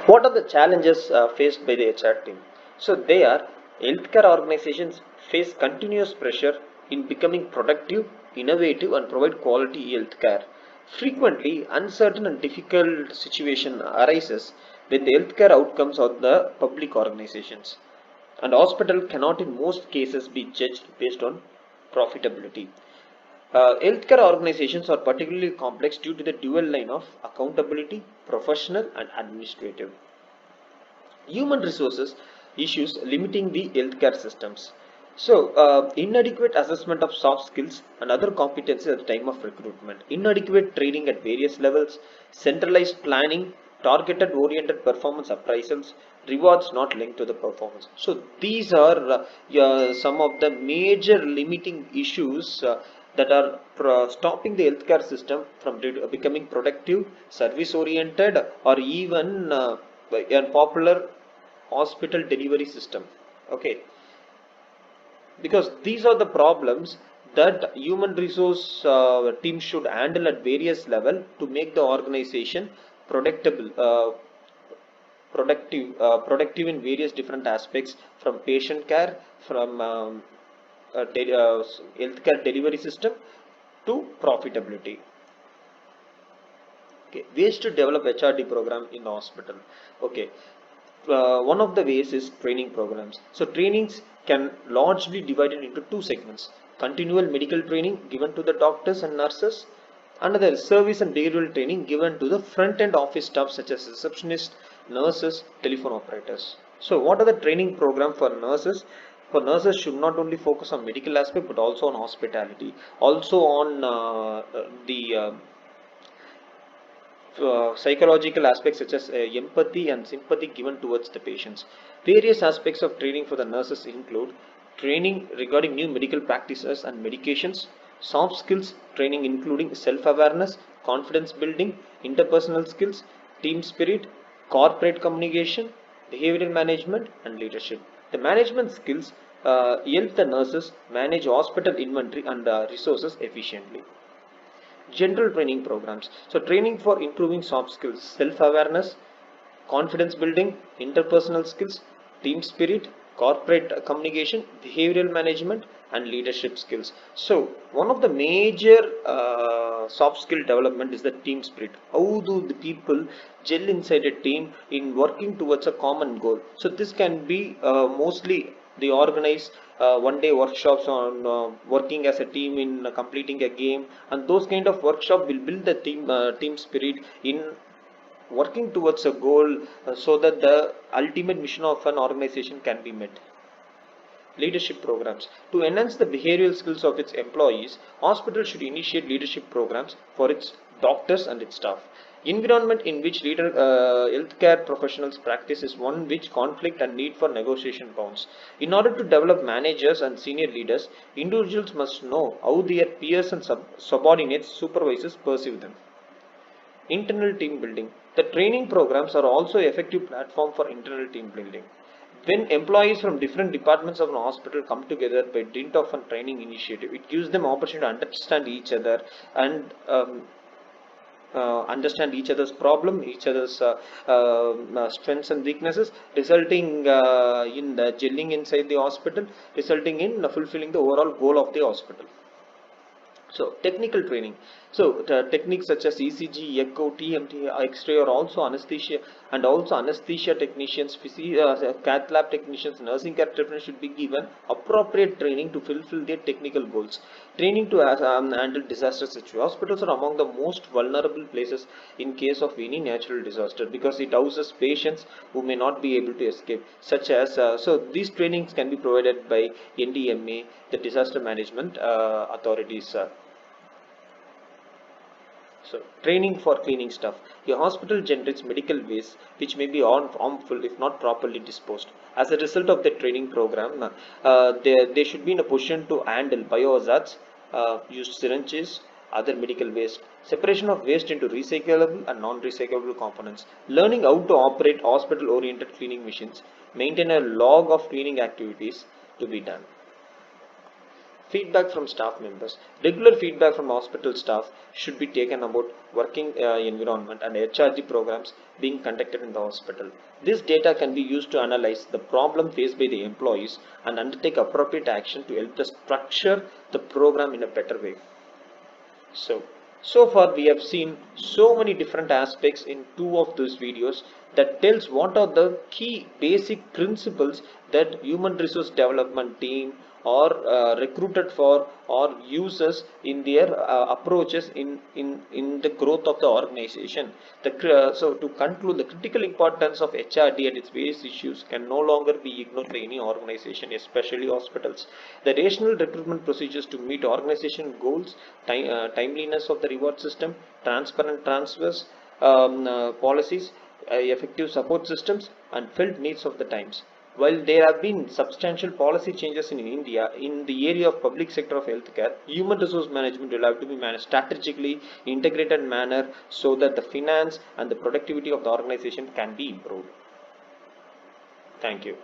What are the challenges faced by the HR team? So they are healthcare organizations face continuous pressure in becoming productive, innovative, and provide quality healthcare. Frequently, uncertain and difficult situation arises when the healthcare outcomes of the public organizations, and hospital cannot in most cases be judged based on profitability. Healthcare organizations are particularly complex due to the dual line of accountability, professional and administrative. Human resources issues limiting the healthcare systems. So, inadequate assessment of soft skills and other competencies at the time of recruitment, inadequate training at various levels, centralized planning, targeted oriented performance appraisals, rewards not linked to the performance. So, these are some of the major limiting issues that are stopping the healthcare system from becoming productive, service oriented, or even a popular hospital delivery system. Okay, because these are the problems that human resource team should handle at various level to make the organization productable, productive in various different aspects, from patient care, from healthcare delivery system to profitability. Okay, ways to develop HRD program in the hospital. Okay, one of the ways is training programs. So trainings can largely divided into two segments: continual medical training given to the doctors and nurses, another is service and behavioral training given to the front end office staff such as receptionists, nurses, telephone operators. So what are the training program for nurses? For nurses should not only focus on medical aspect but also on hospitality, also on the psychological aspects such as empathy and sympathy given towards the patients. Various aspects of training for the nurses include training regarding new medical practices and medications, soft skills training including self-awareness, confidence building, interpersonal skills, team spirit, corporate communication, behavioral management, and leadership. The management skills help the nurses manage hospital inventory and resources efficiently. General training programs. So, training for improving soft skills, self awareness, confidence building, interpersonal skills, team spirit, corporate communication, behavioral management, and leadership skills. So, one of the major soft skill development is the team spirit. How do the people gel inside a team in working towards a common goal? So, this can be mostly they organize one day workshops on working as a team in completing a game, and those kind of workshop will build the team spirit in working towards a goal, so that the ultimate mission of an organization can be met. Leadership programs. To enhance the behavioral skills of its employees, hospitals should initiate leadership programs for its doctors and its staff. Environment in which healthcare professionals practice is one which conflict and need for negotiation bounds. In order to develop managers and senior leaders, individuals must know how their peers and subordinates, supervisors perceive them. Internal team building. The training programs are also effective platform for internal team building. When employees from different departments of an hospital come together by dint of a training initiative, it gives them opportunity to understand each other and understand each other's problem, each other's strengths and weaknesses, resulting in the gelling inside the hospital, resulting in fulfilling the overall goal of the hospital. So technical training. So the techniques such as ECG, echo, TMT, X-ray are also anesthesia, and also anesthesia technicians, cath lab technicians, nursing care technicians should be given appropriate training to fulfill their technical goals. Training to handle disaster situations. Hospitals are among the most vulnerable places in case of any natural disaster because it houses patients who may not be able to escape. Such as so these trainings can be provided by NDMA, the disaster management authorities. So, training for cleaning stuff. A hospital generates medical waste which may be harmful if not properly disposed. As a result of the training program, they should be in a position to handle biohazards, used syringes, other medical waste, separation of waste into recyclable and non-recyclable components, learning how to operate hospital-oriented cleaning machines, maintain a log of cleaning activities to be done. Feedback from staff members. Regular feedback from hospital staff should be taken about working environment and HRG programs being conducted in the hospital. This data can be used to analyze the problem faced by the employees and undertake appropriate action to help the structure the program in a better way. So far we have seen so many different aspects in two of those videos that tells what are the key basic principles that human resource development team or recruited for or uses in their approaches in the growth of the organization. So to conclude, the critical importance of HRD and its various issues can no longer be ignored by any organization, especially hospitals. The rational recruitment procedures to meet organization goals, timeliness of the reward system, transparent transfers, policies, effective support systems, and felt needs of the times. While there have been substantial policy changes in India in the area of public sector of healthcare, human resource management will have to be managed strategically, integrated manner so that the finance and the productivity of the organization can be improved. Thank you.